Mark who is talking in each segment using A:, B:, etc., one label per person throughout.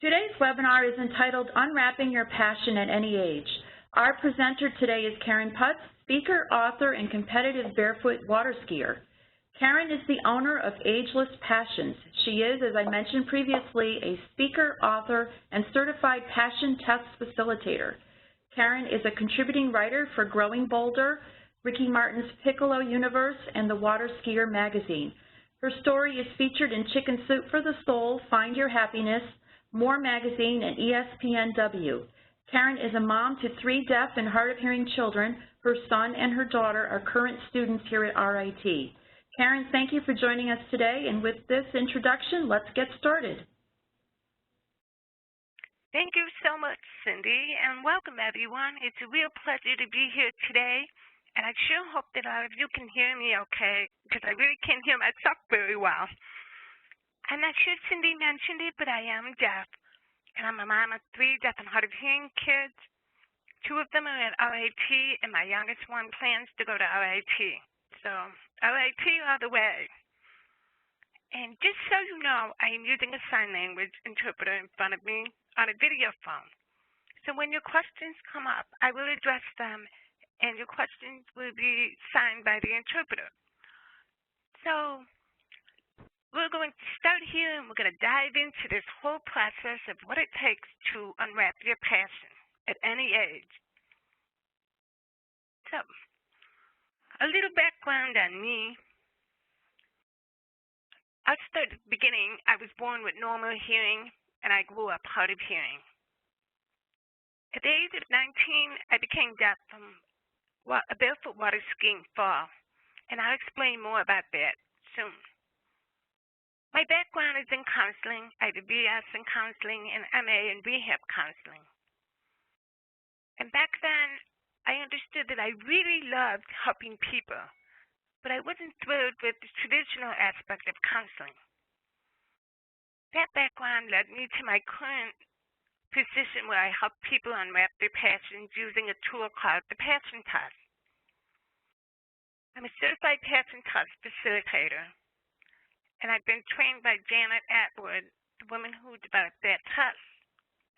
A: Today's webinar is entitled Unwrapping Your Passion at Any Age. Our presenter today is Putz, speaker, author, and competitive barefoot water skier. Karen is the owner of Ageless Passions. She is, as I mentioned previously, a speaker, author, and certified passion test facilitator. Karen is a contributing writer for Growing Boulder, Ricky Martin's Piccolo Universe, and the Water Skier magazine. Her story is featured in Chicken Soup for the Soul, Find Your Happiness, More Magazine, and ESPNW. Karen is a mom to 3 deaf and hard of hearing children. Her son and her daughter are current students here at RIT. Karen, thank you for joining us today, and with this introduction, let's get started.
B: Thank you so much, Cindy, and welcome everyone. It's a real pleasure to be here today, and I sure hope that all of you can hear me okay, because I really can't hear myself very well. I'm not sure Cindy mentioned it, but I am deaf, and I'm a mom of 3 deaf and hard of hearing kids. 2 of them are at RIT, and my youngest one plans to go to RIT. So, RIT all the way. And just so you know, I am using a sign language interpreter in front of me on a video phone. So when your questions come up, I will address them, and your questions will be signed by the interpreter. So we're going to start here, and we're going to dive into this whole process of what it takes to unwrap your passion at any age. So, a little background on me. I'll start at the beginning. I was born with normal hearing, and I grew up hard of hearing. At the age of 19, I became deaf from a barefoot water skiing fall, and I'll explain more about that soon. My background is in counseling. I have a BS in counseling and MA in rehab counseling. And back then, I understood that I really loved helping people, but I wasn't thrilled with the traditional aspect of counseling. That background led me to my current position where I help people unwrap their passions using a tool called the Passion Test. I'm a certified passion test facilitator, and I've been trained by Janet Atwood, the woman who developed that test,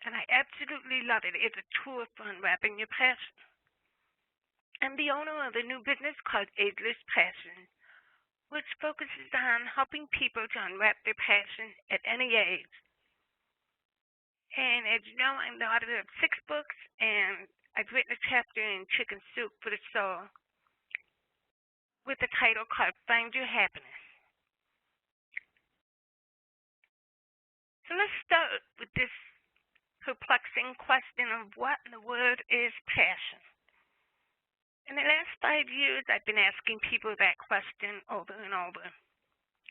B: and I absolutely love it. It's a tool for unwrapping your passion. I'm the owner of a new business called Ageless Passions, which focuses on helping people to unwrap their passion at any age. And as you know, I'm the author of 6 books, and I've written a chapter in Chicken Soup for the Soul with a title called Find Your Happiness. So let's start with this perplexing question of what in the world is passion? In the last 5 years, I've been asking people that question over and over.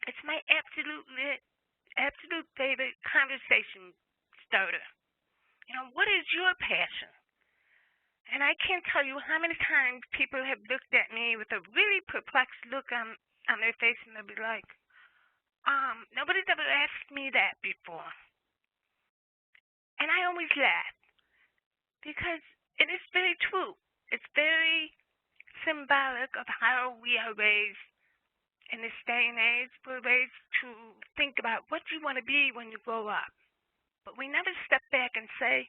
B: It's my absolute favorite conversation starter. You know, what is your passion? And I can't tell you how many times people have looked at me with a really perplexed look on their face, and they'll be like, nobody's ever asked me that before. And I always laugh, because it is very true. It's very symbolic of how we are raised in this day and age. We're raised to think about what you want to be when you grow up. But we never step back and say,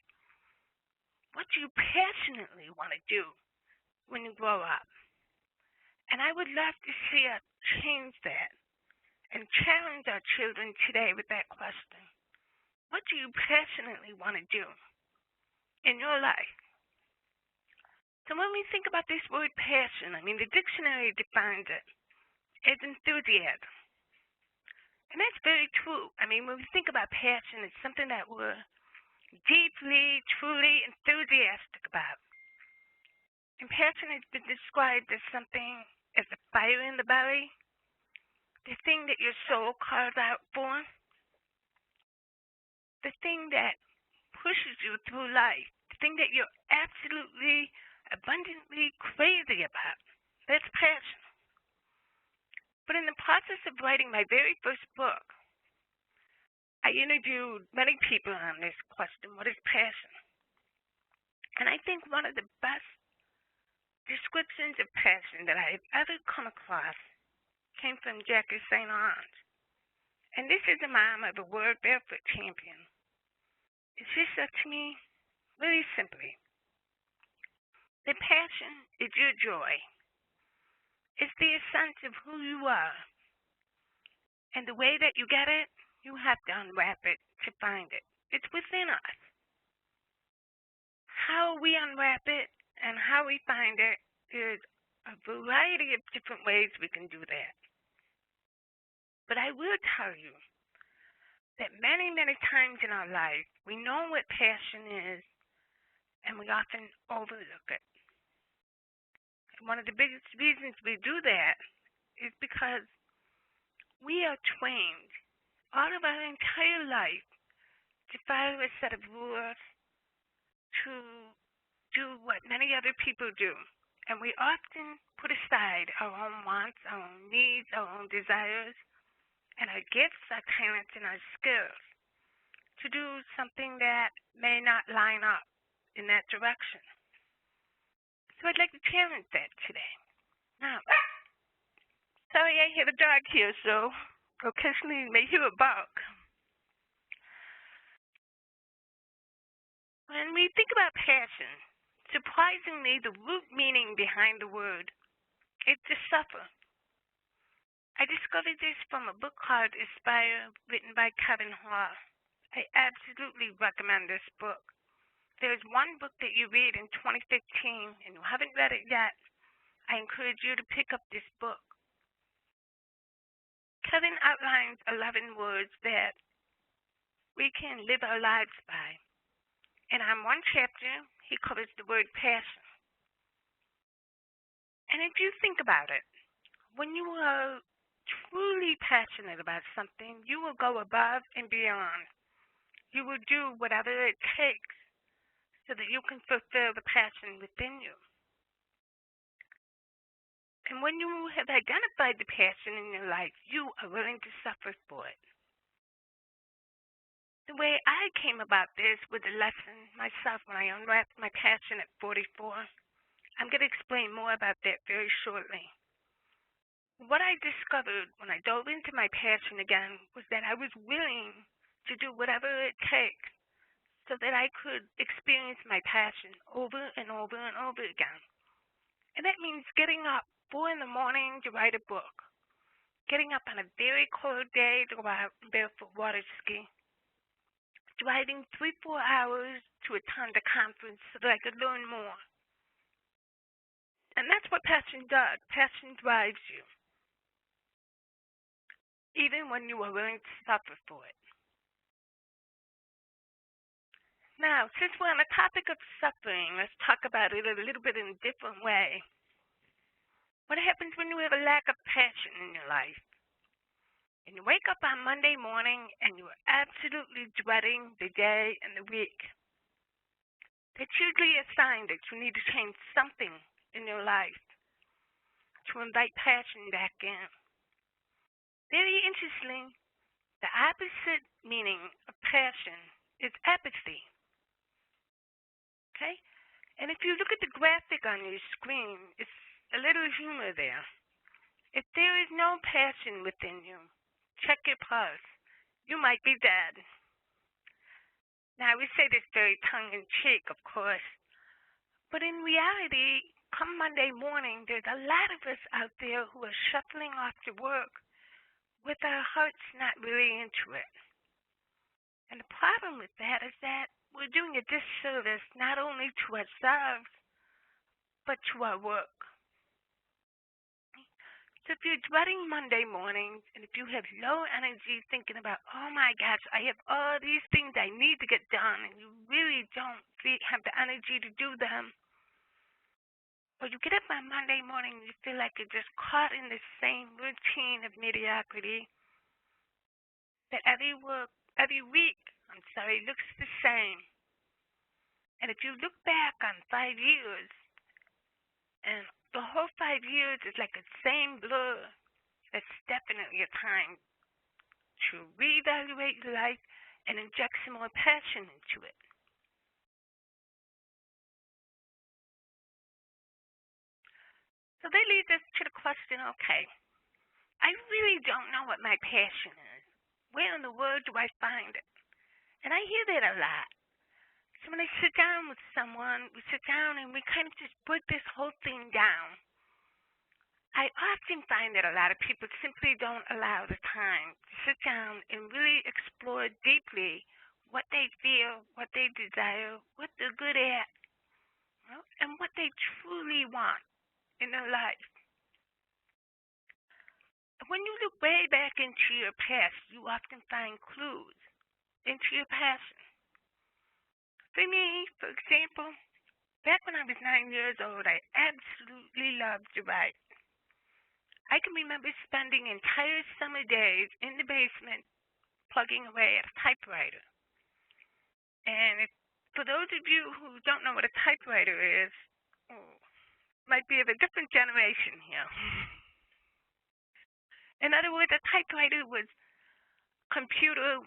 B: what do you passionately want to do when you grow up? And I would love to see us change that and challenge our children today with that question. What do you passionately want to do in your life? So when we think about this word passion, I mean, the dictionary defines it as enthusiasm. And that's very true. I mean, when we think about passion, it's something that we're deeply, truly enthusiastic about. And passion has been described as something, as a fire in the belly, the thing that your soul calls out for, the thing that pushes you through life, the thing that you're absolutely abundantly crazy about. That's passion. But in the process of writing my very first book, I interviewed many people on this question, what is passion? And I think one of the best descriptions of passion that I have ever come across came from Jackie St. Ange. And this is a mom of a world barefoot champion. she said to me, really simply, that passion is your joy. It's the essence of who you are. And the way that you get it, you have to unwrap it to find it. It's within us. How we unwrap it and how we find it is a variety of different ways we can do that. But I will tell you that many, many times in our life, we know what passion is, and we often overlook it. And one of the biggest reasons we do that is because we are trained all of our entire life to follow a set of rules, to do what many other people do. And we often put aside our own wants, our own needs, our own desires, and our gifts, our talents, and our skills to do something that may not line up in that direction. So I'd like to challenge that today. Now, sorry I hear the dog here, so occasionally you may hear a bark. When we think about passion, surprisingly, the root meaning behind the word is to suffer. I discovered this from a book called Aspire, written by Kevin Hall. I absolutely recommend this book. There's one book that you read in 2015, and you haven't read it yet. I encourage you to pick up this book. Kevin outlines 11 words that we can live our lives by. And on one chapter, he covers the word passion. And if you think about it, when you are truly passionate about something, you will go above and beyond. You will do whatever it takes so that you can fulfill the passion within you. And when you have identified the passion in your life, you are willing to suffer for it. The way I came about this with a lesson myself when I unwrapped my passion at 44, I'm going to explain more about that very shortly. What I discovered when I dove into my passion again was that I was willing to do whatever it takes so that I could experience my passion over and over and over again. And that means getting up 4 in the morning to write a book, getting up on a very cold day to go out and barefoot water ski, driving 3-4 hours to attend a conference so that I could learn more. And that's what passion does. Passion drives you, even when you are willing to suffer for it. Now, since we're on the topic of suffering, let's talk about it a little bit in a different way. What happens when you have a lack of passion in your life? And you wake up on Monday morning and you are absolutely dreading the day and the week. That's usually a sign that you need to change something in your life to invite passion back in. Very interesting, the opposite meaning of passion is apathy. Okay? And if you look at the graphic on your screen, it's a little humor there. If there is no passion within you, check your pulse. You might be dead. Now, I would say this very tongue-in-cheek, of course, but in reality, come Monday morning, there's a lot of us out there who are shuffling off to work with our hearts not really into it. And the problem with that is that we're doing a disservice not only to ourselves, but to our work. So if you're dreading Monday mornings, and if you have low energy thinking about, oh my gosh, I have all these things I need to get done, and you really don't have the energy to do them, or you get up on Monday morning and you feel like you're just caught in the same routine of mediocrity, that every week looks the same. And if you look back on 5 years, and the whole 5 years is like the same blur, that's definitely a time to reevaluate your life and inject some more passion into it. So that leads us to the question, okay, I really don't know what my passion is. Where in the world do I find it? And I hear that a lot. So when I sit down with someone, we sit down and we kind of just break this whole thing down. I often find that a lot of people simply don't allow the time to sit down and really explore deeply what they feel, what they desire, what they're good at, and what they truly want in their life. When you look way back into your past, you often find clues into your passion. For me, for example, back when I was 9 years old, I absolutely loved to write. I can remember spending entire summer days in the basement plugging away at a typewriter. And for those of you who don't know what a typewriter is, might be of a different generation here. In other words, a typewriter was computer 1.0.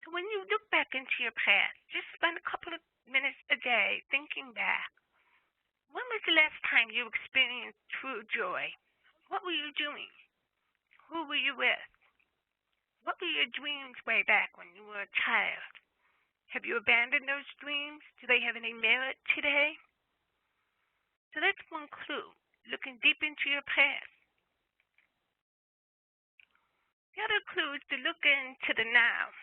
B: So when you look back into your past, just spend a couple of minutes a day thinking back. When was the last time you experienced true joy? What were you doing? Who were you with? What were your dreams way back when you were a child? Have you abandoned those dreams? Do they have any merit today? So that's one clue, looking deep into your past. The other clue is to look into the now.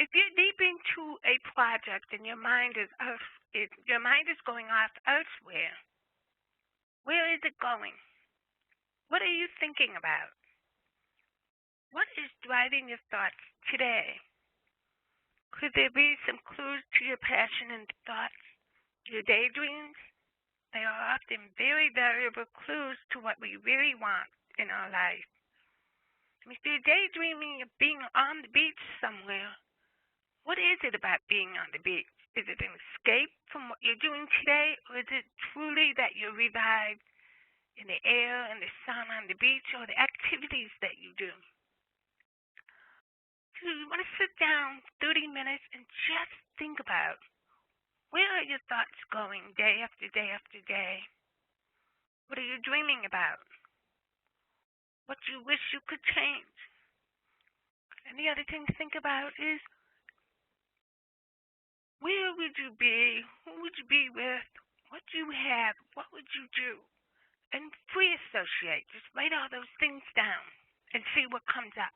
B: If you're deep into a project and your mind is going off elsewhere, where is it going? What are you thinking about? What is driving your thoughts today? Could there be some clues to your passion and thoughts? Your daydreams? They are often very valuable clues to what we really want in our life. If you're daydreaming of being on the beach somewhere, what is it about being on the beach? Is it an escape from what you're doing today, or is it truly that you're revived in the air and the sun on the beach, or the activities that you do? So you want to sit down 30 minutes and just think about, where are your thoughts going day after day after day? What are you dreaming about? What do you wish you could change? And the other thing to think about is, where would you be? Who would you be with? What do you have? What would you do? And free associate. Just write all those things down and see what comes up.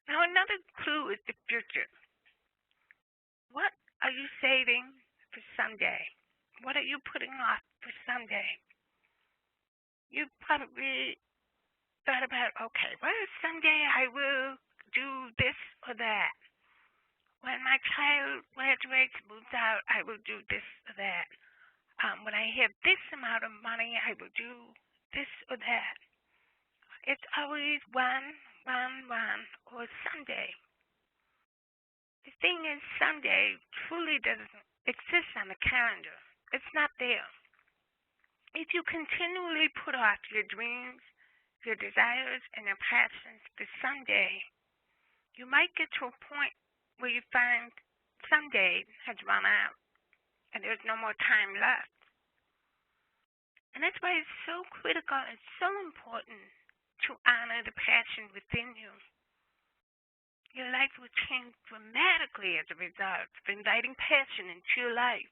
B: Now, another clue is the future. What are you saving for someday? What are you putting off for someday? You probably thought about, okay, well, someday I will do this or that. When my child graduates, moves out, I will do this or that. When I have this amount of money, I will do this or that. It's always when, or someday. The thing is, someday truly doesn't exist on the calendar. It's not there. If you continually put off your dreams, your desires, and your passions for someday, you might get to a point where you find someday has run out and there's no more time left. And that's why it's so critical and so important to honor the passion within you. Your life will change dramatically as a result of inviting passion into your life.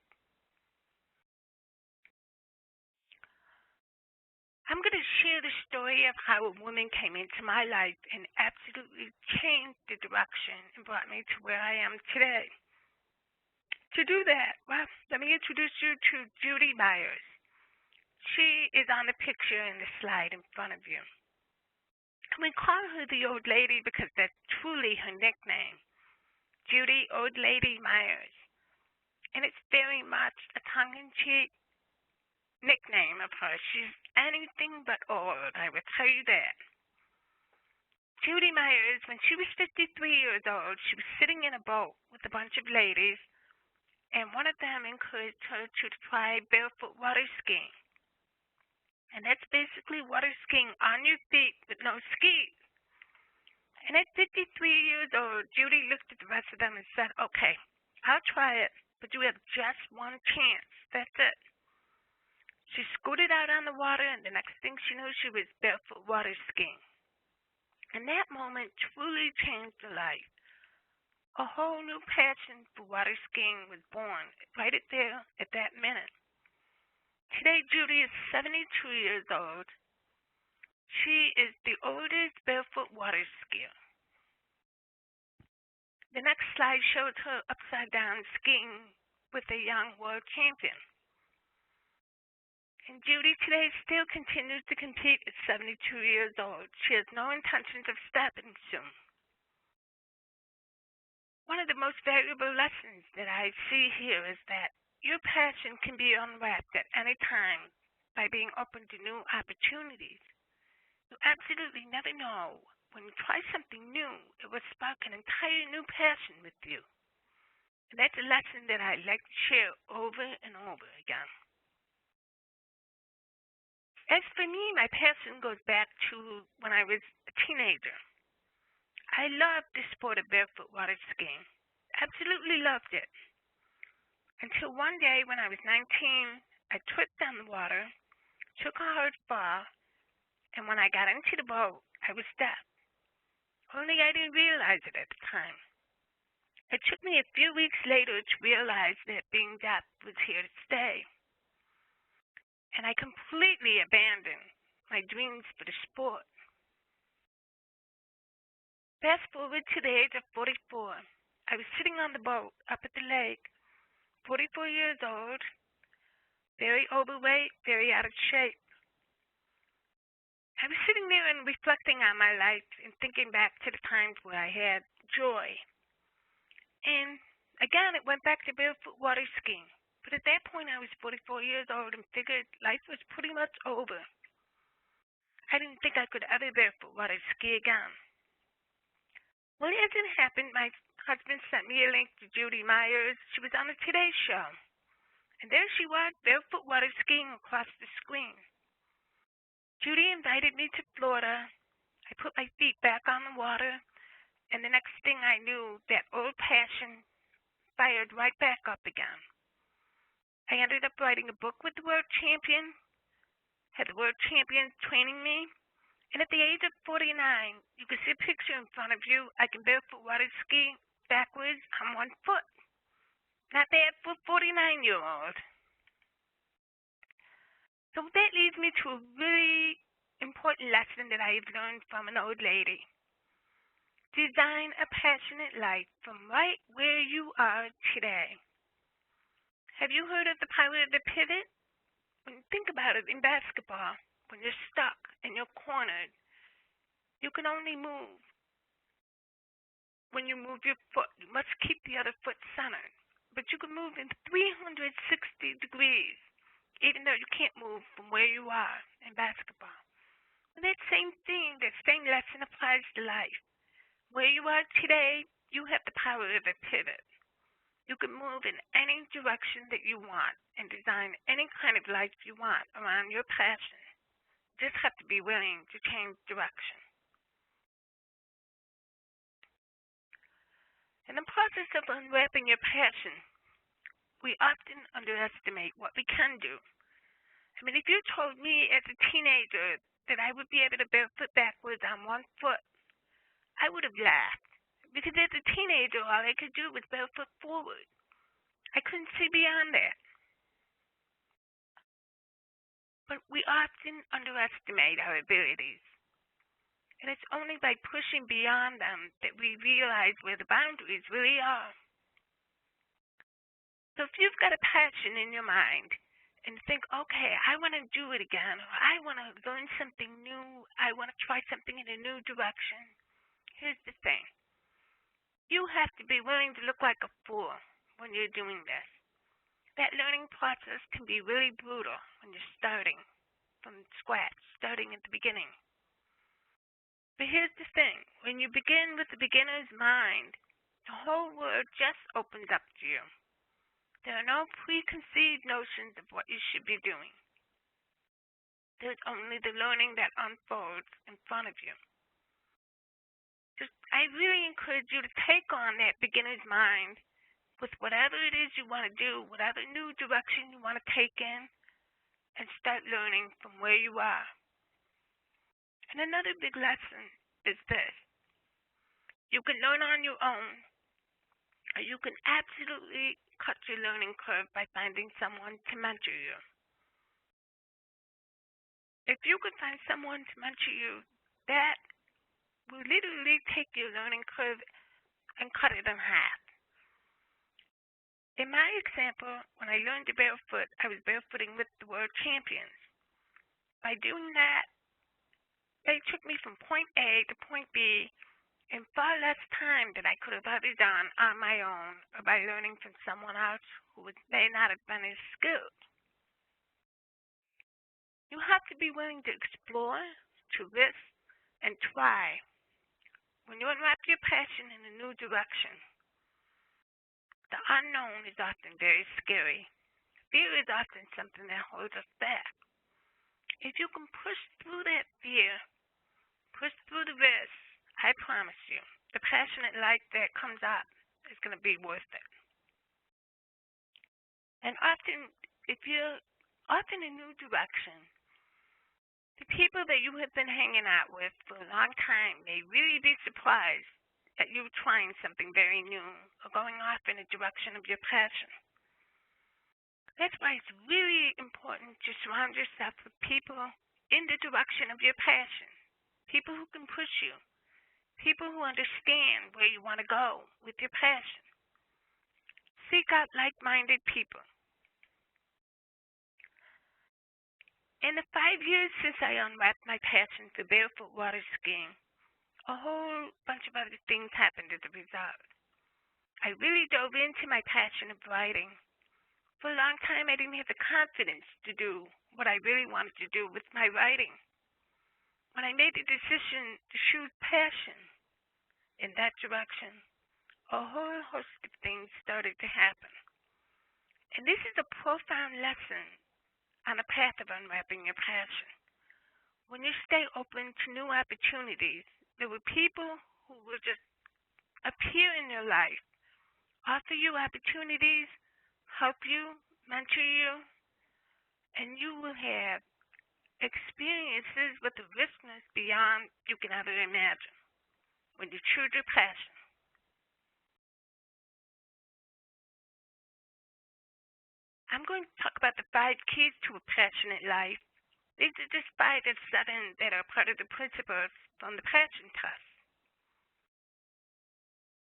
B: I'm going to share the story of how a woman came into my life and absolutely changed the direction and brought me to where I am today. To do that, well, let me introduce you to Judy Myers. She is on the picture in the slide in front of you. And we call her the Old Lady because that's truly her nickname, Judy Old Lady Myers. And it's very much a tongue-in-cheek nickname of her. She's anything but old, I will tell you that. Judy Myers, when she was 53 years old, she was sitting in a boat with a bunch of ladies, and one of them encouraged her to try barefoot water skiing. And that's basically water skiing on your feet with no skis. And at 53 years old, Judy looked at the rest of them and said, okay, I'll try it, but you have just one chance. That's it. She scooted out on the water, and the next thing she knew, she was barefoot water skiing. And that moment truly changed her life. A whole new passion for water skiing was born right there at that minute. Today, Judy is 72 years old. She is the oldest barefoot water skier. The next slide shows her upside down skiing with a young world champion. And Judy today still continues to compete at 72 years old. She has no intentions of stopping soon. One of the most valuable lessons that I see here is that your passion can be unwrapped at any time by being open to new opportunities. You absolutely never know. When you try something new, it will spark an entire new passion with you. And that's a lesson that I like to share over and over again. As for me, my passion goes back to when I was a teenager. I loved the sport of barefoot water skiing. Absolutely loved it. Until one day when I was 19, I tripped on the water, took a hard fall, and when I got into the boat, I was deaf. Only I didn't realize it at the time. It took me a few weeks later to realize that being deaf was here to stay. And I completely abandoned my dreams for the sport. Fast forward to the age of 44. I was sitting on the boat up at the lake, 44 years old, very overweight, very out of shape. I was sitting there and reflecting on my life and thinking back to the times where I had joy. And again, it went back to barefoot water skiing. But at that point, I was 44 years old and figured life was pretty much over. I didn't think I could ever barefoot water ski again. Well, as it happened, my husband sent me a link to Judy Myers. She was on the Today Show. And there she was, barefoot water skiing across the screen. Judy invited me to Florida. I put my feet back on the water, and the next thing I knew, that old passion fired right back up again. I ended up writing a book with the world champion, had the world champion training me, and at the age of 49, you can see a picture in front of you. I can barefoot water ski backwards on one foot. Not bad for a 49-year-old. So that leads me to a really important lesson that I have learned from an old lady. Design a passionate life from right where you are today. Have you heard of the power of the pivot? When you think about it, in basketball, when you're stuck and you're cornered, you can only move when you move your foot. You must keep the other foot centered. But you can move in 360 degrees, even though you can't move from where you are in basketball. And that same thing, that same lesson applies to life. Where you are today, you have the power of a pivot. You can move in any direction that you want and design any kind of life you want around your passion. You just have to be willing to change direction. In the process of unwrapping your passion, we often underestimate what we can do. I mean, if you told me as a teenager that I would be able to barefoot backwards on one foot, I would have laughed. Because as a teenager, all I could do was barefoot forward. I couldn't see beyond that. But we often underestimate our abilities. And it's only by pushing beyond them that we realize where the boundaries really are. So if you've got a passion in your mind and think, okay, I want to do it again, or I want to learn something new, I want to try something in a new direction, here's the thing. You have to be willing to look like a fool when you're doing this. That learning process can be really brutal when you're starting from scratch, starting at the beginning. But here's the thing. When you begin with the beginner's mind, the whole world just opens up to you. There are no preconceived notions of what you should be doing. There's only the learning that unfolds in front of you. I really encourage you to take on that beginner's mind with whatever it is you want to do, whatever new direction you want to take in, and start learning from where you are. And another big lesson is this. You can learn on your own, or you can absolutely cut your learning curve by finding someone to mentor you. If you could find someone to mentor you, that will literally take your learning curve and cut it in half. In my example, when I learned to barefoot, I was barefooting with the world champions. By doing that, they took me from point A to point B in far less time than I could have ever done on my own or by learning from someone else who may not have been as skilled. You have to be willing to explore, to risk, and try. When you unwrap your passion in a new direction, the unknown is often very scary. Fear is often something that holds us back. If you can push through that fear, push through the risk, I promise you, the passionate life that comes up is going to be worth it. And often, if you're in a new direction, the people that you have been hanging out with for a long time may really be surprised at you trying something very new or going off in a direction of your passion. That's why it's really important to surround yourself with people in the direction of your passion, people who can push you, people who understand where you want to go with your passion. Seek out like-minded people. In the 5 years since I unwrapped my passion for barefoot water skiing, a whole bunch of other things happened as a result. I really dove into my passion of writing. For a long time, I didn't have the confidence to do what I really wanted to do with my writing. When I made the decision to choose passion in that direction, a whole host of things started to happen. And this is a profound lesson on the path of unwrapping your passion. When you stay open to new opportunities, there will people who will just appear in your life, offer you opportunities, help you, mentor you, and you will have experiences with a richness beyond you can ever imagine when you choose your passion. I'm going to talk about the 5 keys to a passionate life. These are just 5 of 7 that are part of the principles from the passion test.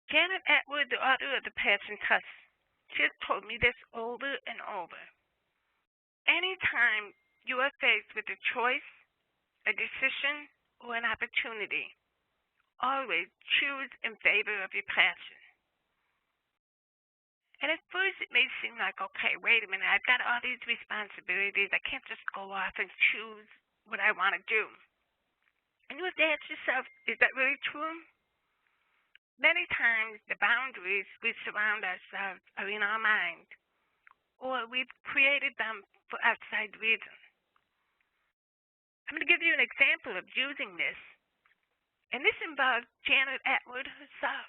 B: Janet Atwood, the author of the passion test, she has told me this over and over. Anytime you are faced with a choice, a decision, or an opportunity, always choose in favor of your passion. And at first it may seem like, okay, wait a minute, I've got all these responsibilities. I can't just go off and choose what I want to do. And you have to ask yourself, is that really true? Many times the boundaries we surround ourselves are in our mind, or we've created them for outside reasons. I'm going to give you an example of using this, and this involves Janet Atwood herself.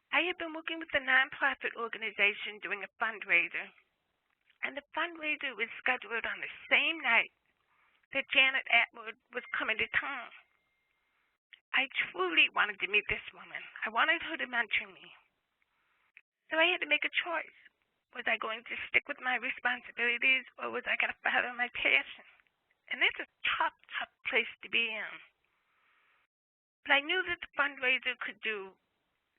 B: I had been working with a nonprofit organization doing a fundraiser, and the fundraiser was scheduled on the same night that Janet Atwood was coming to town. I truly wanted to meet this woman. I wanted her to mentor me. So I had to make a choice. Was I going to stick with my responsibilities, or was I going to follow my passion? And that's a tough, tough place to be in. But I knew that the fundraiser could do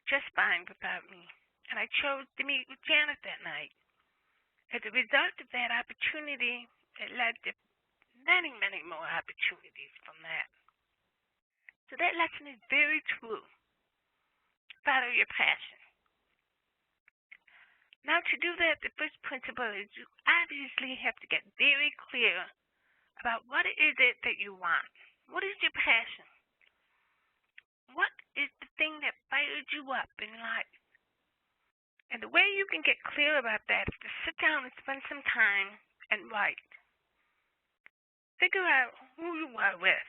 B: just fine without me, and I chose to meet with Janet that night. As a result of that opportunity, it led to many, many more opportunities from that. So that lesson is very true. Follow your passion. Now, to do that, the first principle is you obviously have to get very clear about what is it that you want. What is your passion? What is the thing that fires you up in life? And the way you can get clear about that is to sit down and spend some time and write. Figure out who you are with.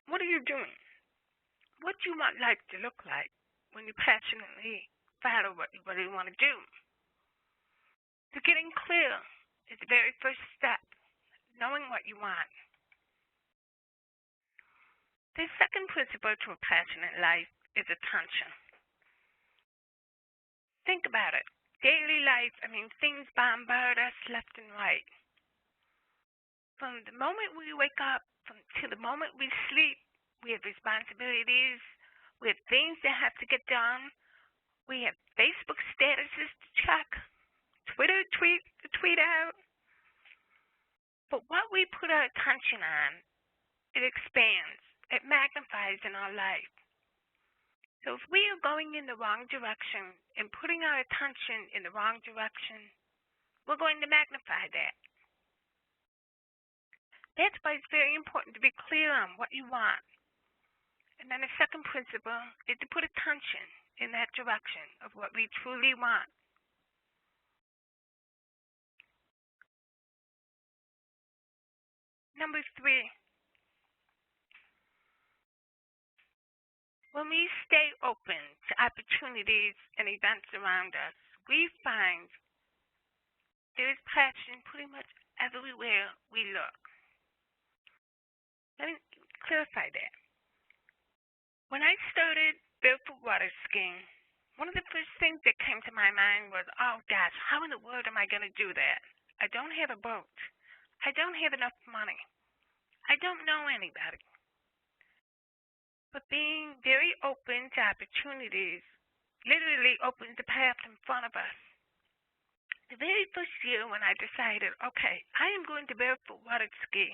B: What are you doing? What do you want life to look like when you passionately follow what you really want to do? So getting clear is the very first step, knowing what you want. The second principle to a passionate life is attention. Think about it. Daily life, things bombard us left and right. From the moment we wake up to the moment we sleep, we have responsibilities, we have things that have to get done, we have Facebook statuses to check, Twitter tweets to tweet out. But what we put our attention on, it expands, it magnifies in our life. So if we are going in the wrong direction and putting our attention in the wrong direction, we're going to magnify that. That's why it's very important to be clear on what you want. And then the second principle is to put attention in that direction of what we truly want. Number 3, when we stay open to opportunities and events around us, we find there is passion pretty much everywhere we look. Let me clarify that. When I started barefoot water skiing, one of the first things that came to my mind was, oh gosh, how in the world am I going to do that? I don't have a boat. I don't have enough money. I don't know anybody. But being very open to opportunities literally opens the path in front of us. The very first year when I decided, okay, I am going to barefoot water ski,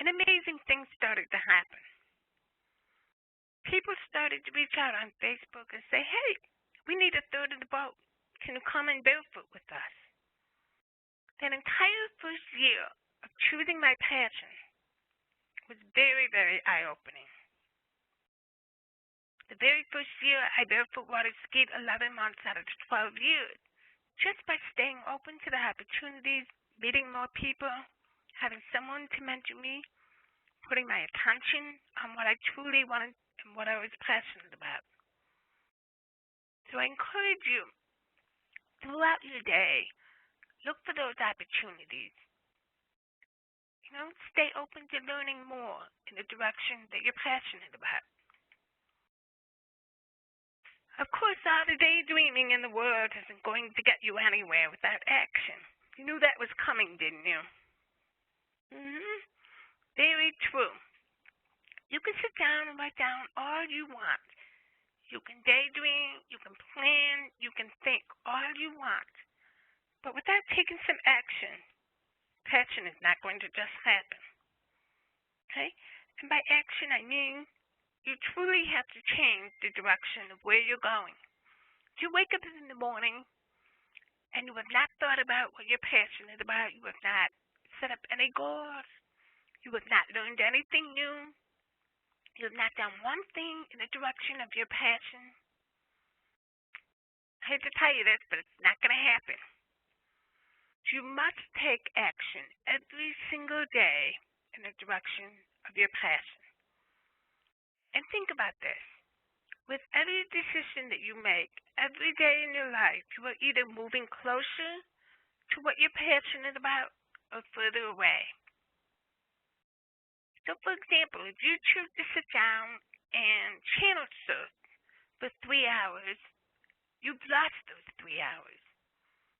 B: and amazing things started to happen. People started to reach out on Facebook and say, hey, we need a third of the boat. Can you come and barefoot with us? That entire first year of choosing my passion was very, very eye-opening. The very first year I barefoot water skied 11 months out of 12 years, just by staying open to the opportunities, meeting more people, having someone to mentor me, putting my attention on what I truly wanted and what I was passionate about. So I encourage you, throughout your day, look for those opportunities. Stay open to learning more in the direction that you're passionate about. Of course, all the daydreaming in the world isn't going to get you anywhere without action. You knew that was coming, didn't you? Very true. You can sit down and write down all you want. You can daydream, you can plan, you can think all you want. But without taking some action, passion is not going to just happen. Okay? And by action, I mean you truly have to change the direction of where you're going. If you wake up in the morning and you have not thought about what you're passionate about, you have not set up any goals, you have not learned anything new, you have not done one thing in the direction of your passion, I hate to tell you this, but it's not going to happen. You must take action every single day in the direction of your passion. And think about this. With every decision that you make every day in your life, you are either moving closer to what you're passionate about or further away. So, for example, if you choose to sit down and channel surf for 3 hours, you've lost those 3 hours.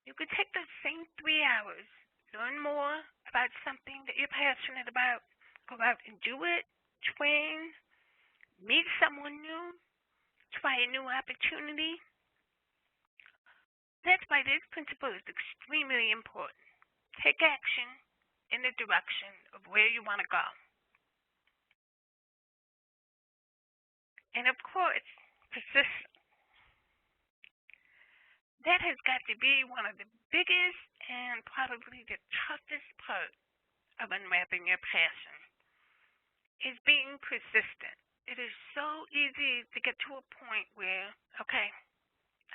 B: You could take those same 3 hours, learn more about something that you're passionate about, go out and do it, train, meet someone new, try a new opportunity. That's why this principle is extremely important. Take action in the direction of where you want to go. And of course, persistence. That has got to be one of the biggest and probably the toughest part of unwrapping your passion, is being persistent. It is so easy to get to a point where, okay,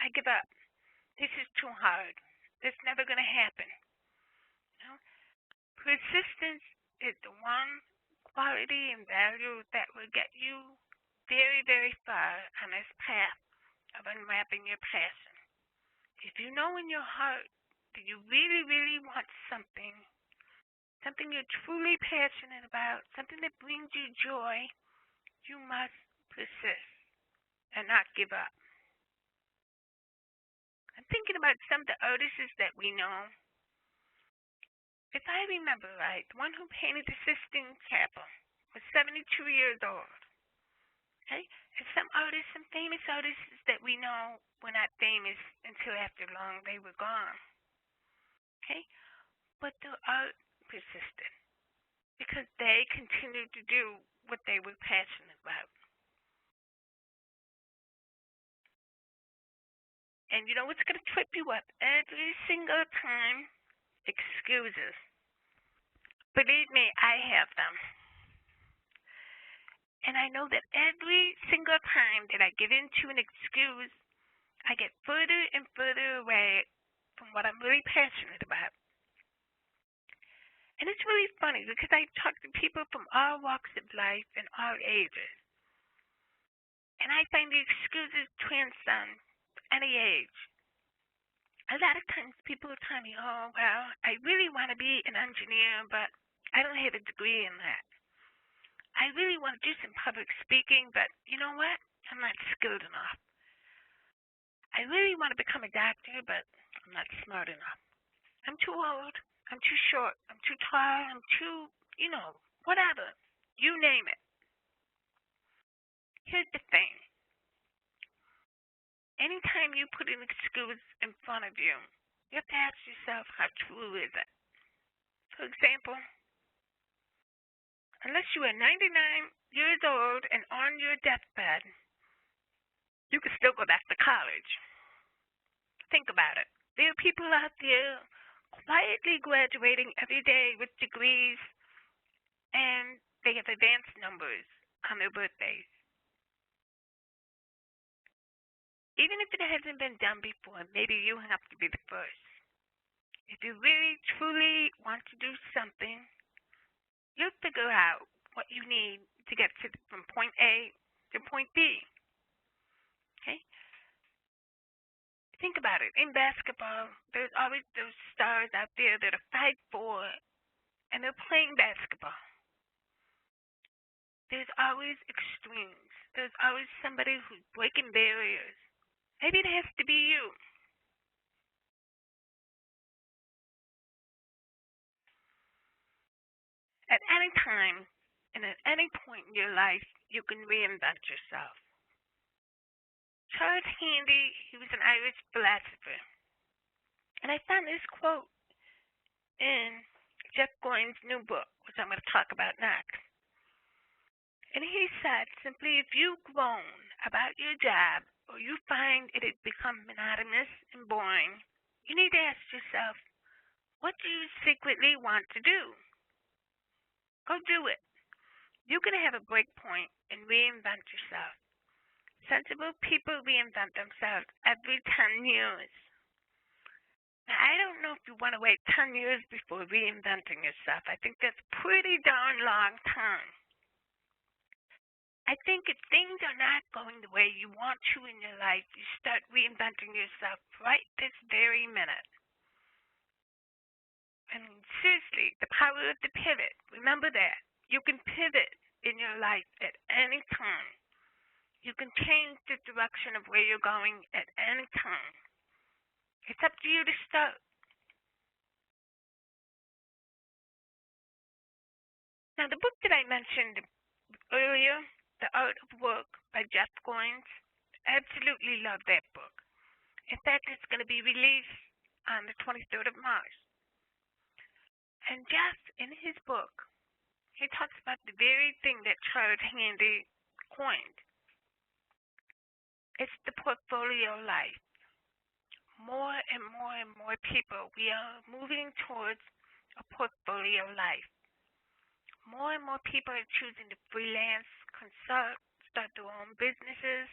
B: I give up. This is too hard. This is never going to happen. Persistence is the one quality and value that will get you very, very far on this path of unwrapping your passion. If you know in your heart that you really, really want something you're truly passionate about, something that brings you joy, you must persist and not give up. I'm thinking about some of the artists that we know. If I remember right, the one who painted the Sistine Chapel was 72 years old. Okay? And some artists, some famous artists that we know were not famous until after long they were gone. Okay? But their art persisted because they continued to do what they were passionate about. And you know what's going to trip you up every single time? Excuses. Believe me, I have them. And I know that every single time that I get into an excuse, I get further and further away from what I'm really passionate about. And it's really funny because I talk to people from all walks of life and all ages. And I find the excuses transcend any age. A lot of times people will tell me, oh, well, I really want to be an engineer, but I don't have a degree in that. I really want to do some public speaking, but you know what? I'm not skilled enough. I really want to become a doctor, but I'm not smart enough. I'm too old. I'm too short. I'm too tall. I'm too, whatever. You name it. Here's the thing. Anytime you put an excuse in front of you, you have to ask yourself, how true is it? For example, unless you are 99 years old and on your deathbed, you can still go back to college. Think about it. There are people out there quietly graduating every day with degrees, and they have advanced numbers on their birthdays. Even if it hasn't been done before, maybe you have to be the first. If you really, truly want to do something, you'll figure out what you need to get from point A to point B. Okay? Think about it. In basketball, there's always those stars out there that are 5'4", and they're playing basketball. There's always extremes. There's always somebody who's breaking barriers. Maybe it has to be you. At any time and at any point in your life, you can reinvent yourself. Charles Handy, he was an Irish philosopher. And I found this quote in Jeff Goins' new book, which I'm going to talk about next. And he said, simply, if you groan about your job or you find it has become monotonous and boring, you need to ask yourself, what do you secretly want to do? Go do it. You're going to have a break point and reinvent yourself. Sensible people reinvent themselves every 10 years. Now, I don't know if you want to wait 10 years before reinventing yourself. I think that's pretty darn long time. I think if things are not going the way you want to in your life, you start reinventing yourself right this very minute. And seriously, the power of the pivot. Remember that. You can pivot in your life at any time. You can change the direction of where you're going at any time. It's up to you to start. Now, the book that I mentioned earlier, The Art of Work by Jeff Goins, absolutely love that book. In fact, it's going to be released on the 23rd of March. And Jeff, in his book, he talks about the very thing that Charles Handy coined. It's the portfolio life. More and more and more people, we are moving towards a portfolio life. More and more people are choosing to freelance, consult, start their own businesses,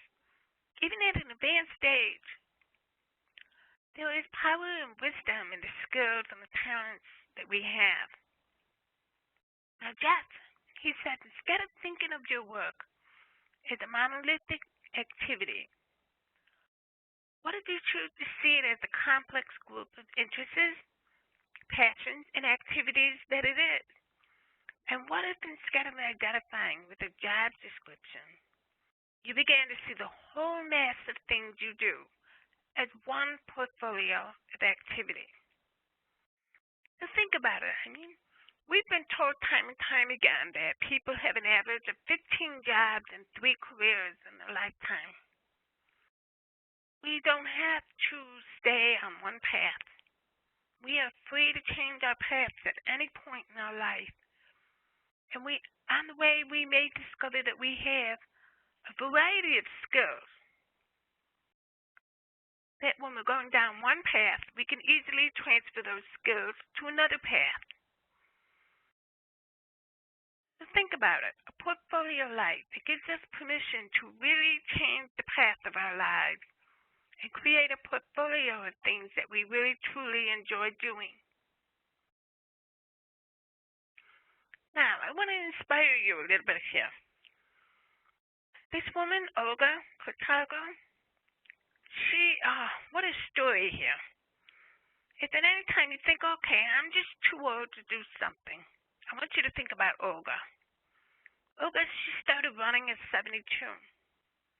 B: even at an advanced stage. There is power and wisdom in the skills and the talents that we have. Now, Jeff, he said, instead of thinking of your work as a monolithic activity, what if you choose to see it as a complex group of interests, passions, and activities that it is? And what if instead of identifying with a job description, you began to see the whole mass of things you do as one portfolio of activity? Now think about it. We've been told time and time again that people have an average of 15 jobs and 3 careers in their lifetime. We don't have to stay on one path. We are free to change our paths at any point in our life. And on the way, we may discover that we have a variety of skills that when we're going down one path, we can easily transfer those skills to another path. So think about it. A portfolio life, it gives us permission to really change the path of our lives and create a portfolio of things that we really truly enjoy doing. Now, I want to inspire you a little bit here. This woman, Olga Kotargo, what a story here. If at any time you think, okay, I'm just too old to do something, I want you to think about Olga. Olga, she started running at 72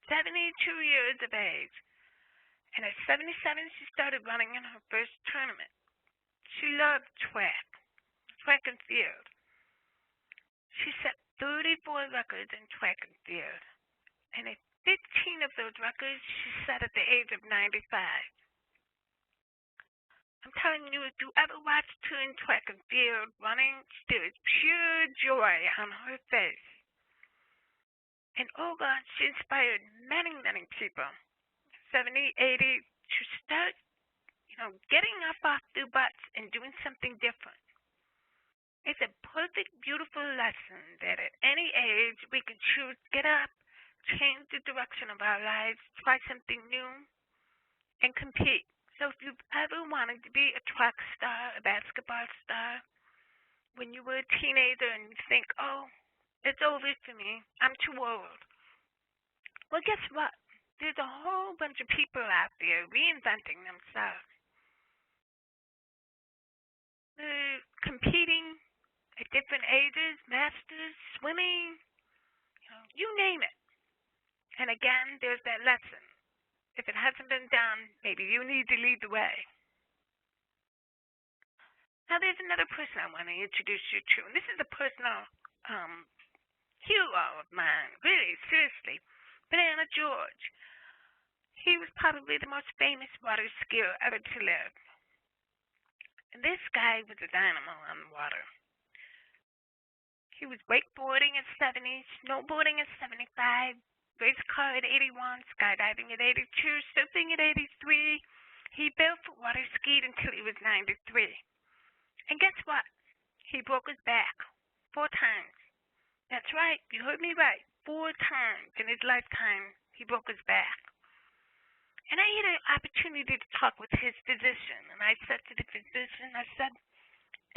B: years of age. And at 77, she started running in her first tournament. She loved track and field. She set 34 records in track and field. And at 15 of those records, she set at the age of 95. I'm telling you, if you ever watched her in track and field running, there is pure joy on her face. And Olga, she inspired many, many people, 70, 80, to start, getting up off their butts and doing something different. It's a perfect, beautiful lesson that at any age we can choose to get up, change the direction of our lives, try something new, and compete. So if you've ever wanted to be a track star, a basketball star, when you were a teenager and you think, oh, it's over for me, I'm too old. Well, guess what? There's a whole bunch of people out there reinventing themselves. They're competing at different ages, masters, swimming, you name it. And again, there's that lesson. If it hasn't been done, maybe you need to lead the way. Now, there's another person I want to introduce you to, and this is a personal hero of mine, really, seriously. Banana George. He was probably the most famous water skier ever to live. And this guy was a dynamo on the water. He was wakeboarding at 70, snowboarding at 75, race car at 81, skydiving at 82, surfing at 83. He barefoot water skied until he was 93. And guess what? He broke his back 4 times. That's right, you heard me right. 4 times in his lifetime, he broke his back. And I had an opportunity to talk with his physician, and I said to the physician, I said,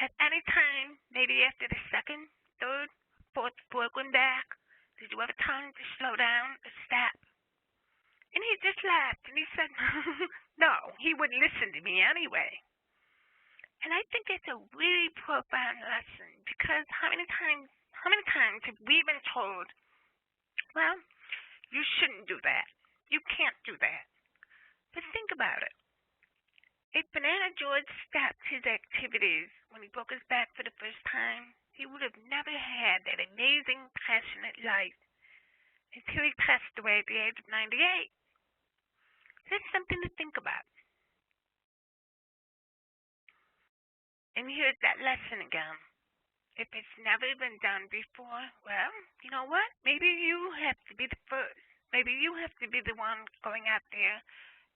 B: at any time, maybe after the 2nd, 3rd, 4th broken back, did you ever tell him to slow down or stop? And he just laughed, and he said, no, he wouldn't listen to me anyway. And I think it's a really profound lesson, because how many times have we been told, well, you shouldn't do that. You can't do that. But think about it. If Banana George stopped his activities when he broke his back for the first time, he would have never had that amazing, passionate life until he passed away at the age of 98. That's something to think about. And here's that lesson again. If it's never been done before, well, you know what? Maybe you have to be the first. Maybe you have to be the one going out there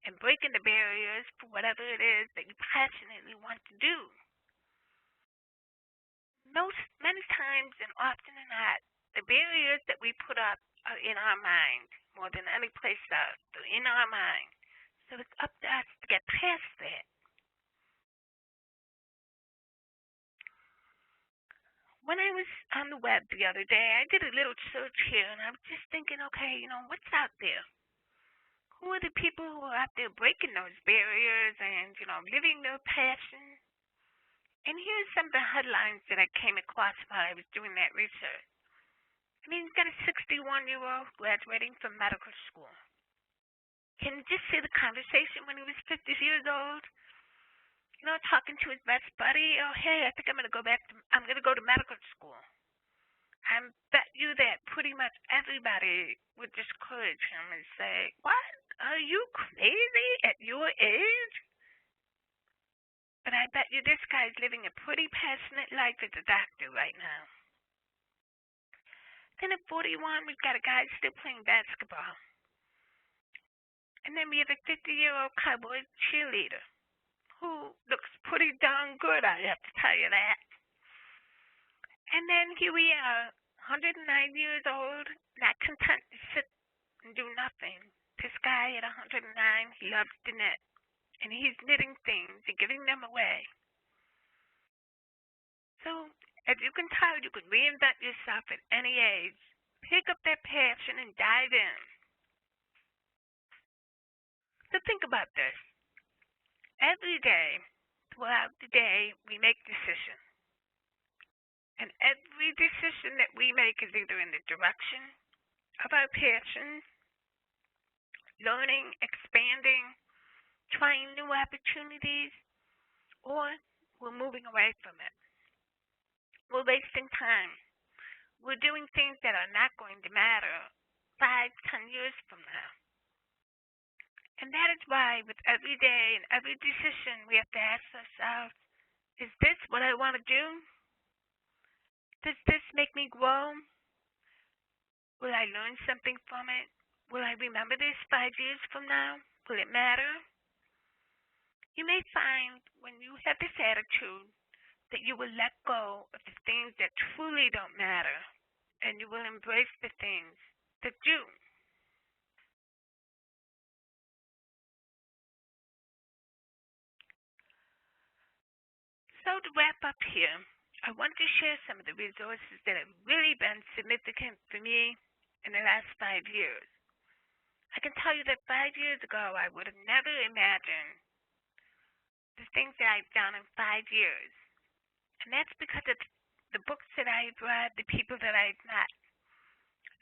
B: and breaking the barriers for whatever it is that you passionately want to do. Many times and often than not, the barriers that we put up are in our mind more than any place else. They're in our mind. So it's up to us to get past that. When I was on the web the other day, I did a little search here, and I was just thinking, okay, what's out there? Who are the people who are out there breaking those barriers and, living their passion? And here's some of the headlines that I came across while I was doing that research. I mean, he's got a 61-year-old graduating from medical school. Can you just see the conversation when he was 50 years old? You know, talking to his best buddy. Oh, hey, I think I'm going to go to medical school. I bet you that pretty much everybody would discourage him and say, what? Are you crazy at your age? But I bet you this guy's living a pretty passionate life as a doctor right now. Then at 41, we've got a guy still playing basketball. And then we have a 50-year-old cowboy cheerleader who looks pretty darn good, I have to tell you that. And then here we are, 109 years old, not content to sit and do nothing. This guy at 109, he loves to knit. And he's knitting things and giving them away. So, as you can tell, you can reinvent yourself at any age. Pick up that passion and dive in. So think about this. Every day, throughout the day, we make decisions. And every decision that we make is either in the direction of our passions, learning, expanding, trying new opportunities, or we're moving away from it. We're wasting time. We're doing things that are not going to matter 5-10 years from now. And that is why with every day and every decision we have to ask ourselves, is this what I want to do? Does this make me grow? Will I learn something from it? Will I remember this 5 years from now? Will it matter? You may find when you have this attitude that you will let go of the things that truly don't matter, and you will embrace the things that do. So to wrap up here, I want to share some of the resources that have really been significant for me in the last 5 years. I can tell you that 5 years ago, I would have never imagined the things that I've done in 5 years. And that's because of the books that I've read, the people that I've met.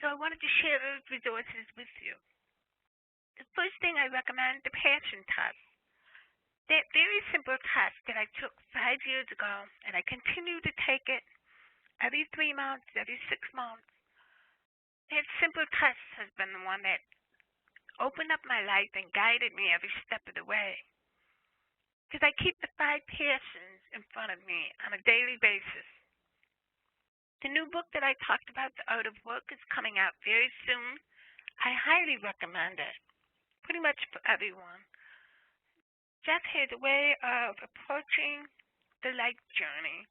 B: So I wanted to share those resources with you. The first thing I recommend, the passion test. That very simple test that I took 5 years ago, and I continue to take it every 3 months, every 6 months. That simple test has been the one that opened up my life and guided me every step of the way. Because I keep the 5 passions in front of me on a daily basis. The new book that I talked about, The Art of Work, is coming out very soon. I highly recommend it, pretty much for everyone. Jeff has a way of approaching the life journey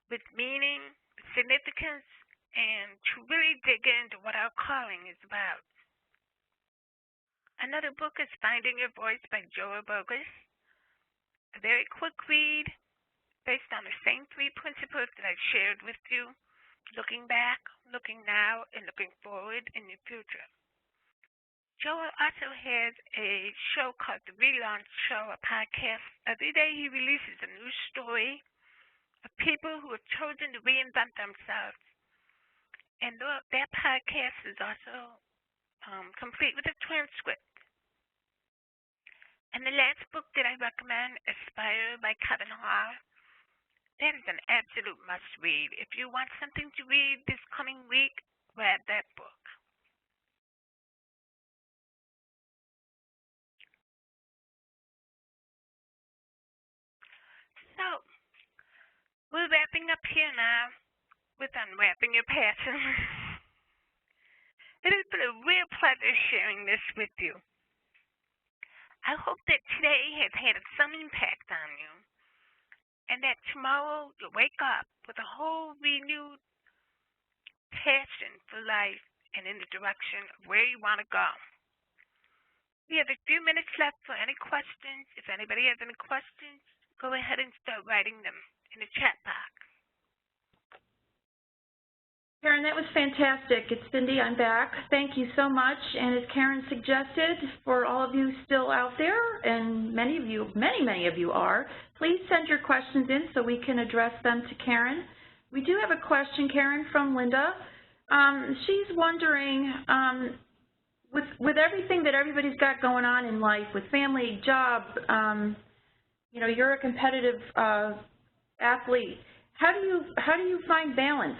B: with meaning, significance, and to really dig into what our calling is about. Another book is Finding Your Voice by Joel Bogus. A very quick read based on the same 3 principles that I've shared with you, looking back, looking now, and looking forward in the future. Joel also has a show called The Relaunch Show, a podcast. Every day he releases a new story of people who have chosen to reinvent themselves. And that podcast is also complete with a transcript. And the last book that I recommend, Aspire by Kevin Hall. That is an absolute must-read. If you want something to read this coming week, grab that book. So, we're wrapping up here now with Unwrapping Your Passions. It has been a real pleasure sharing this with you. I hope that today has had some impact on you, and that tomorrow you'll wake up with a whole renewed passion for life and in the direction of where you want to go. We have a few minutes left for any questions. If anybody has any questions, go ahead and start writing them in the chat box.
A: Karen, that was fantastic. It's Cindy, I'm back. Thank you so much. And as Karen suggested, for all of you still out there, and many of you are, please send your questions in so we can address them to Karen. We do have a question, Karen, from Linda. She's wondering, with everything that everybody's got going on in life, with family, job, you know, you're a competitive athlete. How do you find balance?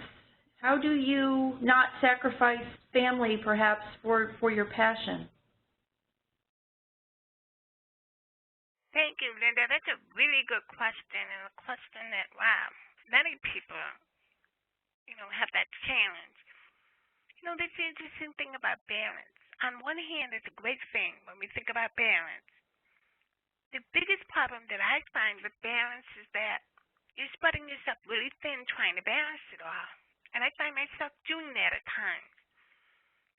A: How do you not sacrifice family, perhaps, for your passion?
B: Thank you, Linda. That's a really good question, and a question that, wow, many people, you know, have that challenge. You know, that's the interesting thing about balance. On one hand, it's a great thing when we think about balance. The biggest problem that I find with balance is that you're spreading yourself really thin trying to balance it all. And I find myself doing that at times.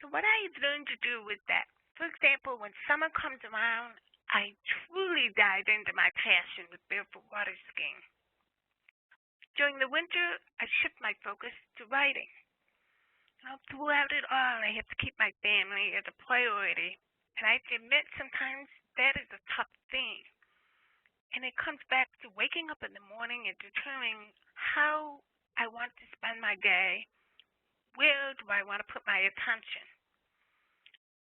B: So what I've learned to do with that, for example, when summer comes around, I truly dive into my passion with barefoot water skiing. During the winter, I shift my focus to writing. You know, throughout it all, I have to keep my family as a priority. And I have to admit, sometimes that is a tough thing. And it comes back to waking up in the morning and determining how I want to spend my day. Where do I want to put my attention?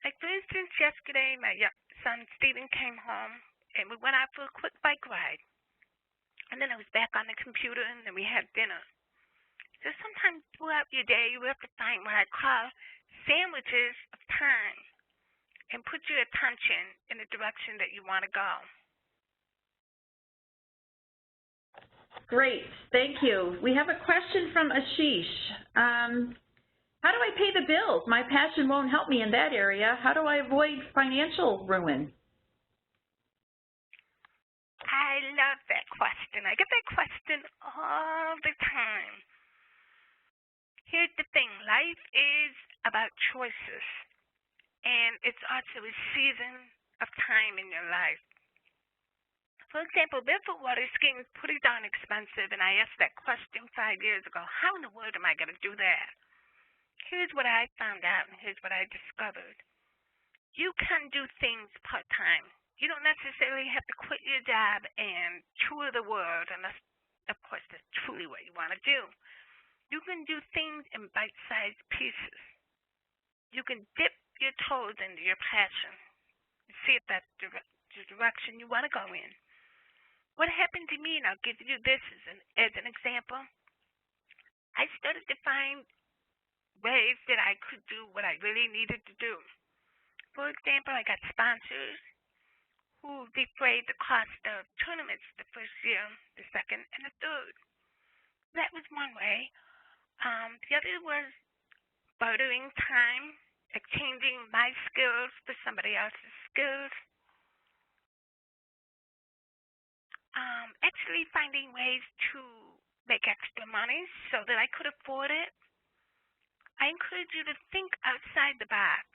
B: Like, for instance, yesterday, my son Stephen came home, and we went out for a quick bike ride. And then I was back on the computer, and then we had dinner. So sometimes throughout your day, you have to find what I call sandwiches of time and put your attention in the direction that you want to go.
A: Great, thank you. We have a question from Ashish. How do I pay the bills? My passion won't help me in that area. How do I avoid financial ruin?
B: I love that question. I get that question all the time. Here's the thing. Life is about choices, and it's also a season of time in your life. For example, barefoot water skiing is pretty darn expensive, and I asked that question 5 years ago. How in the world am I going to do that? Here's what I found out, and here's what I discovered. You can do things part-time. You don't necessarily have to quit your job and tour the world, unless, of course, that's truly what you want to do. You can do things in bite-sized pieces. You can dip your toes into your passion and see if that's the direction you want to go in. What happened to me, and I'll give you this as an example, I started to find ways that I could do what I really needed to do. For example, I got sponsors who defrayed the cost of tournaments the first year, the second, and the third. That was one way. The other was bartering time, exchanging my skills for somebody else's skills. Actually finding ways to make extra money so that I could afford it. I encourage you to think outside the box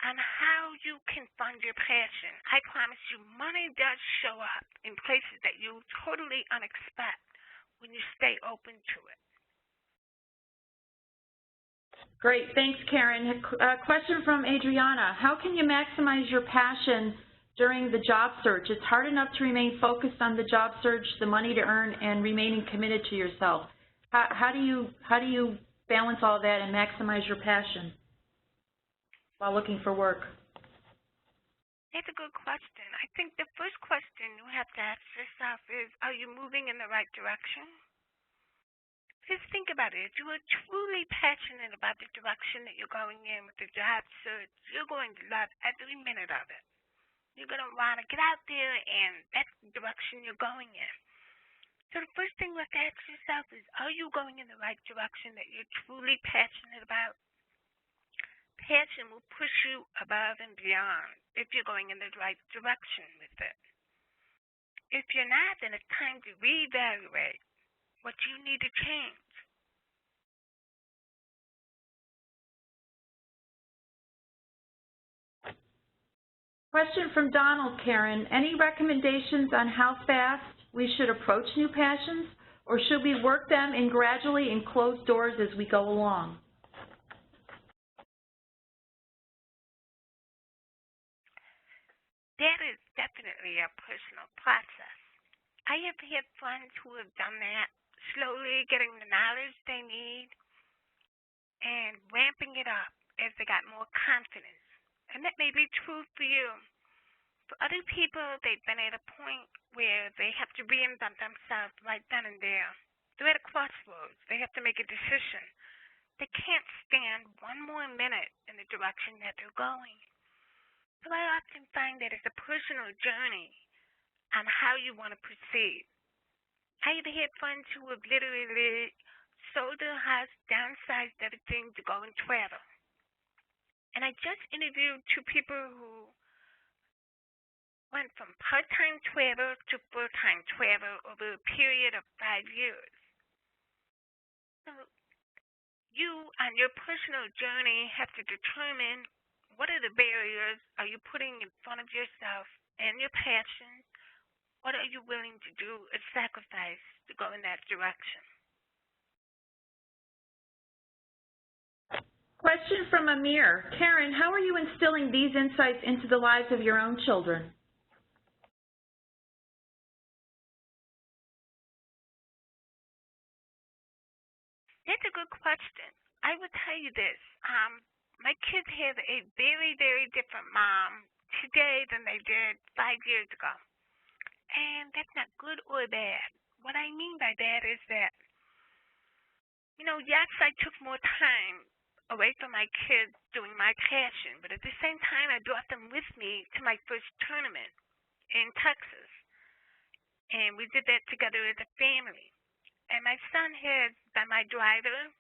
B: on how you can fund your passion. I promise you, money does show up in places that you totally unexpect when you stay open to it.
A: Great, thanks, Karen. A question from Adriana. How can you maximize your passion during the job search? It's hard enough to remain focused on the job search, the money to earn, and remaining committed to yourself. How do you balance all that and maximize your passion while looking for work?
B: That's a good question. I think the first question you have to ask yourself is, are you moving in the right direction? Just think about it. If you are truly passionate about the direction that you're going in with the job search, you're going to love every minute of it. You're going to want to get out there, and that's the direction you're going in. So the first thing you have to ask yourself is, are you going in the right direction that you're truly passionate about? Passion will push you above and beyond if you're going in the right direction with it. If you're not, then it's time to reevaluate what you need to change.
A: Question from Donald, Karen. Any recommendations on how fast we should approach new passions? or should we work them in gradually and close doors as we go along?
B: That is definitely a personal process. I have had friends who have done that, slowly getting the knowledge they need and ramping it up as they got more confidence. And that may be true for you. For other people, they've been at a point where they have to reinvent themselves right then and there. They're at a crossroads. They have to make a decision. They can't stand one more minute in the direction that they're going. So I often find that it's a personal journey on how you want to proceed. I have had friends who have literally sold their house, downsized everything to go and travel. And I just interviewed two people who went from part-time travel to full-time travel over a period of 5 years. So you, on your personal journey, have to determine what are the barriers are you putting in front of yourself and your passion. What are you willing to do as sacrifice to go in that direction?
A: Question from Amir. Karen, how are you instilling these insights into the lives of your own children?
B: That's a good question. I will tell you this. My kids have a very, very different mom today than they did 5 years ago. And that's not good or bad. What I mean by that is that, yes, I took more time away from my kids doing my passion, but at the same time, I brought them with me to my first tournament in Texas. And we did that together as a family. And my son has been my driver.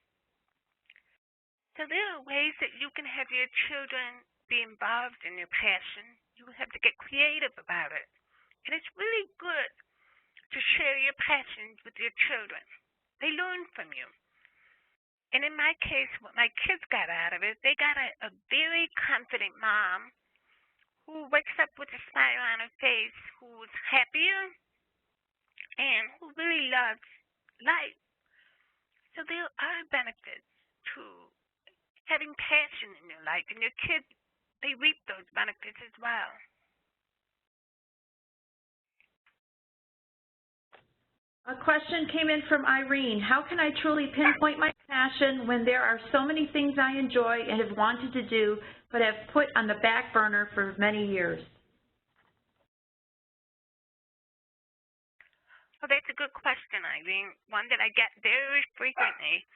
B: So there are ways that you can have your children be involved in your passion. You have to get creative about it. And it's really good to share your passions with your children. They learn from you. And in my case, what my kids got out of it, they got a very confident mom who wakes up with a smile on her face, who's happier, and who really loves life. So there are benefits to having passion in your life, and your kids, they reap those benefits as well.
A: A question came in from Irene. How can I truly pinpoint my passion when there are so many things I enjoy and have wanted to do but have put on the back burner for many years?
B: Well, that's a good question, Irene, one that I get very frequently.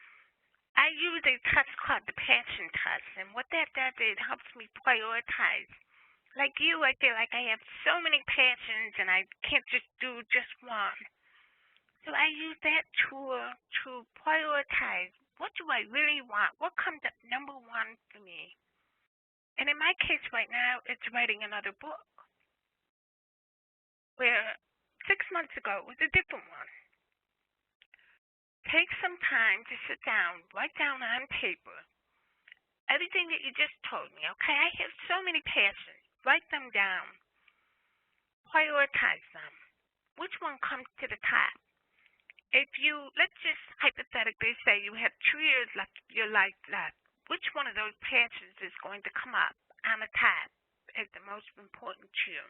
B: I use a test called the passion test, and what that does is it helps me prioritize. Like you, I feel like I have so many passions and I can't just do just one. So I use that tool to prioritize. What do I really want? What comes up number one for me? And in my case right now, it's writing another book. Where 6 months ago it was a different one. Take some time to sit down, write down on paper everything that you just told me, okay? I have so many passions. Write them down. Prioritize them. Which one comes to the top? If you, let's just hypothetically say you have 2 years left of your life left, which one of those passions is going to come up on the top as the most important to you?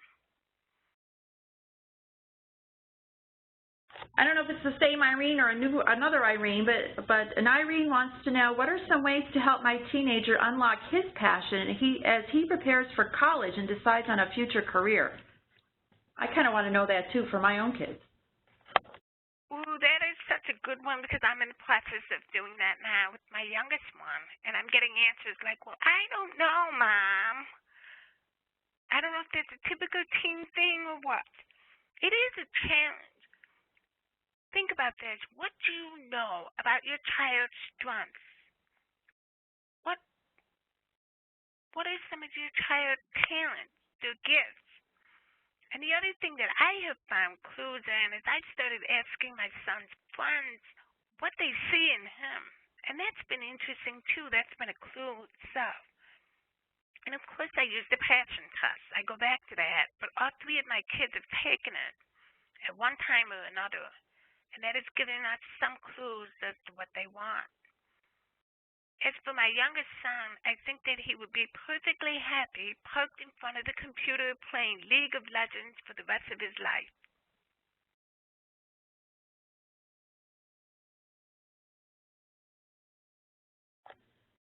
A: I don't know if it's the same Irene or another Irene, but an Irene wants to know, what are some ways to help my teenager unlock his passion as he prepares for college and decides on a future career? I kind of want to know that too for my own kids.
B: Ooh, that is such a good one because I'm in the process of doing that now with my youngest one. And I'm getting answers like, well, I don't know, Mom. I don't know if that's a typical teen thing or what. It is a challenge. Think about this. What do you know about your child's strengths? What are some of your child's talents, their gifts? And the other thing that I have found clues in is I started asking my son's friends what they see in him. And that's been interesting too. That's been a clue itself. And of course I use the passion test. I go back to that. But all 3 of my kids have taken it at one time or another. and that is giving us some clues as to what they want. As for my youngest son, I think that he would be perfectly happy parked in front of the computer playing League of Legends for the rest of his life.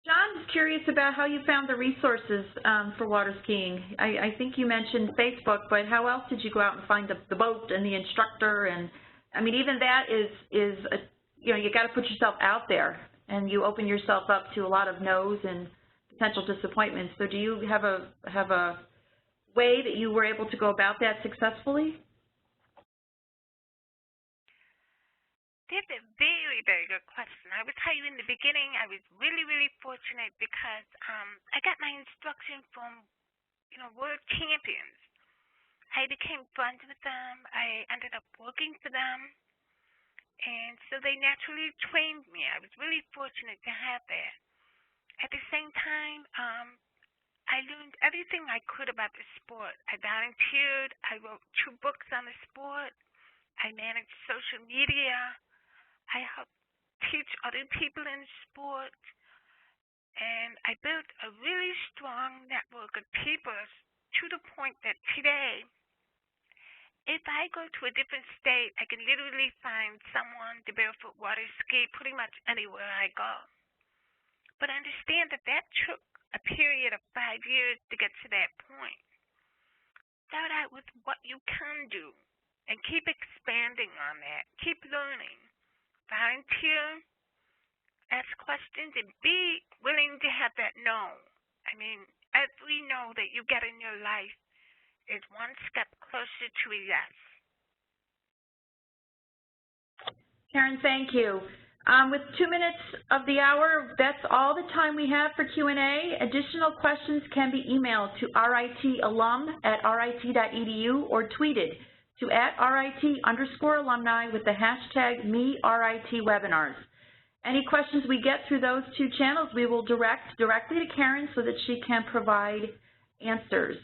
A: John is curious about how you found the resources for water skiing. I think you mentioned Facebook, but how else did you go out and find the boat and the instructor? And I mean, even that is a, you know, you got to put yourself out there, and you open yourself up to a lot of no's and potential disappointments. So do you have a way that you were able to go about that successfully?
B: That's a very, very good question. I will tell you in the beginning, I was really, really fortunate because I got my instruction from, world champions. I became friends with them. I ended up working for them. And so they naturally trained me. I was really fortunate to have that. At the same time, I learned everything I could about the sport. I volunteered. I wrote 2 books on the sport. I managed social media. I helped teach other people in sport, and I built a really strong network of people to the point that today, if I go to a different state, I can literally find someone to barefoot water ski pretty much anywhere I go. But understand that that took a period of 5 years to get to that point. Start out with what you can do and keep expanding on that. Keep learning. Volunteer, ask questions, and be willing to have that no. I mean, every no that you get in your life is one step closer to a yes.
A: Karen, thank you. With 2 minutes of the hour, that's all the time we have for Q&A. Additional questions can be emailed to ritalum@rit.edu or tweeted to @RIT_alumni with the hashtag #MeRITWebinars. Any questions we get through those 2 channels, we will direct directly to Karen so that she can provide answers.